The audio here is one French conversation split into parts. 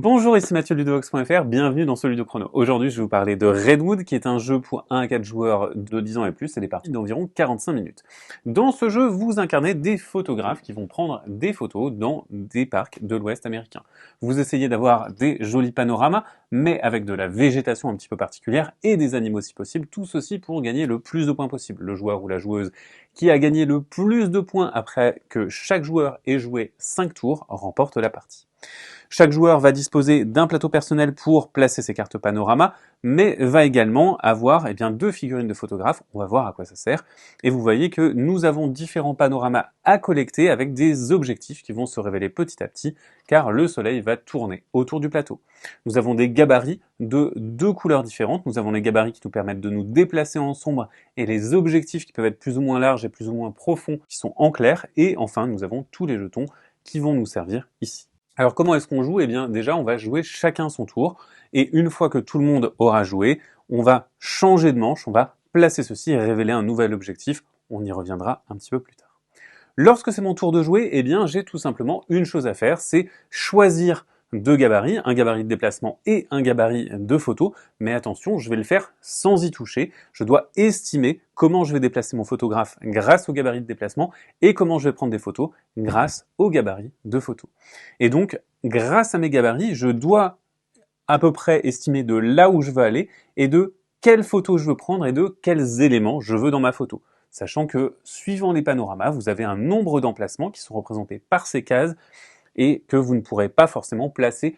Bonjour, ici Mathieu de Ludovox.fr, bienvenue dans ce Ludo Chrono. Aujourd'hui, je vais vous parler de Redwood, qui est un jeu pour 1 à 4 joueurs de 10 ans et plus, et des parties d'environ 45 minutes. Dans ce jeu, vous incarnez des photographes qui vont prendre des photos dans des parcs de l'Ouest américain. Vous essayez d'avoir des jolis panoramas, mais avec de la végétation un petit peu particulière et des animaux si possible, tout ceci pour gagner le plus de points possible. Le joueur ou la joueuse qui a gagné le plus de points après que chaque joueur ait joué 5 tours remporte la partie. Chaque joueur va disposer d'un plateau personnel pour placer ses cartes panorama, mais va également avoir deux figurines de photographes, on va voir à quoi ça sert. Et vous voyez que nous avons différents panoramas à collecter avec des objectifs qui vont se révéler petit à petit, car le soleil va tourner autour du plateau. Nous avons des gabarits de 2 couleurs différentes. Nous avons les gabarits qui nous permettent de nous déplacer en sombre et les objectifs qui peuvent être plus ou moins larges et plus ou moins profonds qui sont en clair. Et enfin, nous avons tous les jetons qui vont nous servir ici. Alors comment est-ce qu'on joue? Eh bien déjà on va jouer chacun son tour, et une fois que tout le monde aura joué, on va changer de manche, on va placer ceci et révéler un nouvel objectif. On y reviendra un petit peu plus tard. Lorsque c'est mon tour de jouer, eh bien j'ai tout simplement une chose à faire, c'est choisir 2 gabarits, un gabarit de déplacement et un gabarit de photo, mais attention, je vais le faire sans y toucher. Je dois estimer comment je vais déplacer mon photographe grâce au gabarit de déplacement et comment je vais prendre des photos grâce au gabarit de photo. Et donc, grâce à mes gabarits, je dois à peu près estimer de là où je veux aller et de quelles photos je veux prendre et de quels éléments je veux dans ma photo. Sachant que, suivant les panoramas, vous avez un nombre d'emplacements qui sont représentés par ces cases et que vous ne pourrez pas forcément placer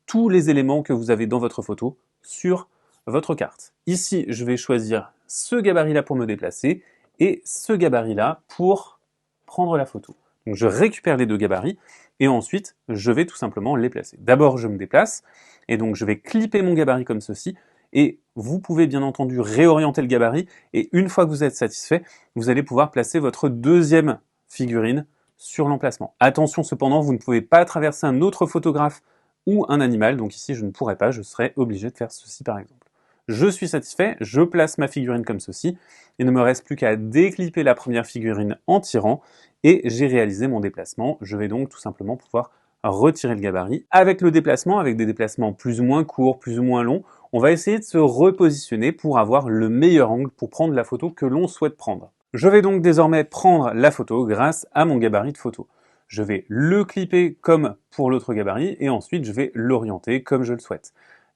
tous les éléments que vous avez dans votre photo sur votre carte. Ici, je vais choisir ce gabarit-là pour me déplacer et ce gabarit-là pour prendre la photo. Donc je récupère les 2 gabarits et ensuite je vais tout simplement les placer. D'abord je me déplace et donc je vais clipper mon gabarit comme ceci, et vous pouvez bien entendu réorienter le gabarit, et une fois que vous êtes satisfait, vous allez pouvoir placer votre deuxième figurine sur l'emplacement. Attention cependant, vous ne pouvez pas traverser un autre photographe ou un animal, donc ici je ne pourrais pas, je serais obligé de faire ceci par exemple. Je suis satisfait, je place ma figurine comme ceci, il ne me reste plus qu'à déclipper la première figurine en tirant, et j'ai réalisé mon déplacement. Je vais donc tout simplement pouvoir retirer le gabarit. Avec le déplacement, avec des déplacements plus ou moins courts, plus ou moins longs, on va essayer de se repositionner pour avoir le meilleur angle pour prendre la photo que l'on souhaite prendre. Je vais donc désormais prendre la photo grâce à mon gabarit de photo. Je vais le clipper comme pour l'autre gabarit et ensuite je vais l'orienter comme je le souhaite.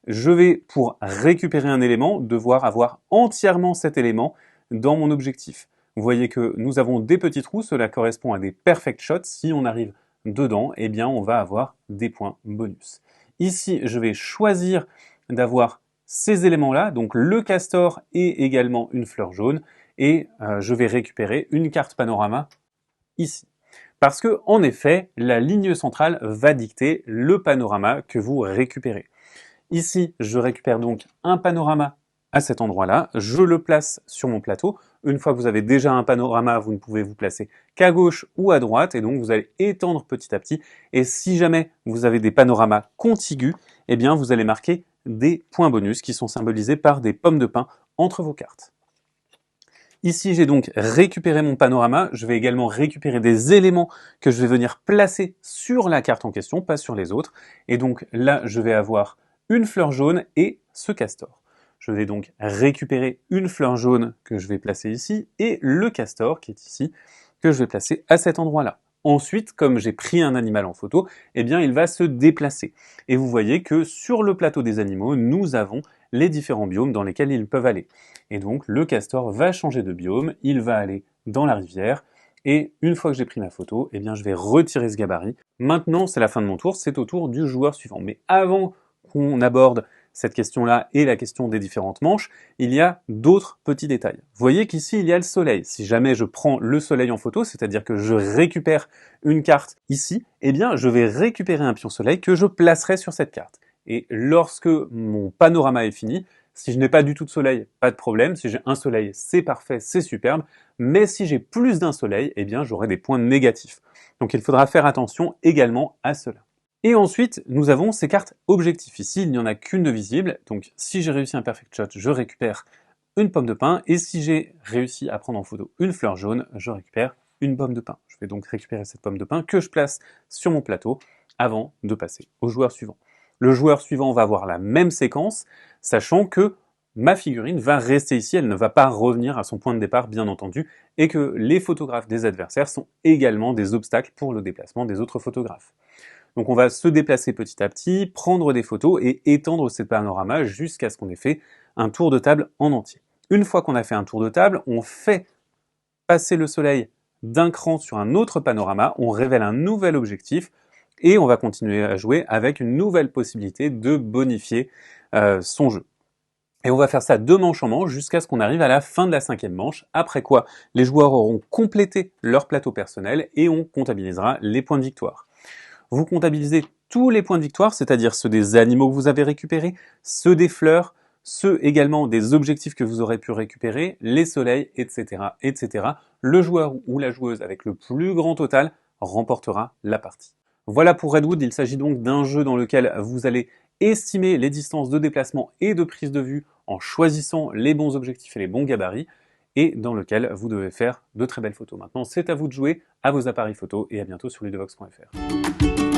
Je vais, pour récupérer un élément, devoir avoir entièrement cet élément dans mon objectif. Vous voyez que nous avons des petits trous, cela correspond à des perfect shots. Si on arrive dedans, eh bien on va avoir des points bonus. Ici, je vais choisir d'avoir ces éléments-là, donc le castor et également une fleur jaune, et je vais récupérer une carte panorama ici. Parce que, en effet, la ligne centrale va dicter le panorama que vous récupérez. Ici, je récupère donc un panorama à cet endroit-là, je le place sur mon plateau. Une fois que vous avez déjà un panorama, vous ne pouvez vous placer qu'à gauche ou à droite, et donc vous allez étendre petit à petit. Et si jamais vous avez des panoramas contigus, eh bien vous allez marquer des points bonus qui sont symbolisés par des pommes de pin entre vos cartes. Ici, j'ai donc récupéré mon panorama. Je vais également récupérer des éléments que je vais venir placer sur la carte en question, pas sur les autres. Et donc là, je vais avoir une fleur jaune et ce castor. Je vais donc récupérer une fleur jaune que je vais placer ici et le castor qui est ici que je vais placer à cet endroit-là. Ensuite, comme j'ai pris un animal en photo, eh bien il va se déplacer. Et vous voyez que sur le plateau des animaux, nous avons les différents biomes dans lesquels ils peuvent aller. Et donc le castor va changer de biome, il va aller dans la rivière, et une fois que j'ai pris ma photo, eh bien je vais retirer ce gabarit. Maintenant, c'est la fin de mon tour, c'est au tour du joueur suivant. Mais avant qu'on aborde cette question-là et la question des différentes manches, il y a d'autres petits détails. Vous voyez qu'ici, il y a le soleil. Si jamais je prends le soleil en photo, c'est-à-dire que je récupère une carte ici, eh bien, je vais récupérer un pion soleil que je placerai sur cette carte. Et lorsque mon panorama est fini, si je n'ai pas du tout de soleil, pas de problème. Si j'ai un soleil, c'est parfait, c'est superbe. Mais si j'ai plus d'un soleil, eh bien, j'aurai des points négatifs. Donc, il faudra faire attention également à cela. Et ensuite, nous avons ces cartes objectifs. Ici, il n'y en a qu'une de visible. Donc, si j'ai réussi un perfect shot, je récupère une pomme de pin. Et si j'ai réussi à prendre en photo une fleur jaune, je récupère une pomme de pin. Je vais donc récupérer cette pomme de pin que je place sur mon plateau avant de passer au joueur suivant. Le joueur suivant va avoir la même séquence, sachant que ma figurine va rester ici, elle ne va pas revenir à son point de départ, bien entendu, et que les photographes des adversaires sont également des obstacles pour le déplacement des autres photographes. Donc on va se déplacer petit à petit, prendre des photos et étendre ces panoramas jusqu'à ce qu'on ait fait un tour de table en entier. Une fois qu'on a fait un tour de table, on fait passer le soleil d'un cran sur un autre panorama, on révèle un nouvel objectif et on va continuer à jouer avec une nouvelle possibilité de bonifier son jeu. Et on va faire ça de manche en manche jusqu'à ce qu'on arrive à la fin de la 5e manche, après quoi les joueurs auront complété leur plateau personnel et on comptabilisera les points de victoire. Vous comptabilisez tous les points de victoire, c'est-à-dire ceux des animaux que vous avez récupérés, ceux des fleurs, ceux également des objectifs que vous aurez pu récupérer, les soleils, etc., etc. Le joueur ou la joueuse avec le plus grand total remportera la partie. Voilà pour Redwood, il s'agit donc d'un jeu dans lequel vous allez estimer les distances de déplacement et de prise de vue en choisissant les bons objectifs et les bons gabarits, et dans lequel vous devez faire de très belles photos. Maintenant, c'est à vous de jouer, à vos appareils photo, et à bientôt sur ludovox.fr.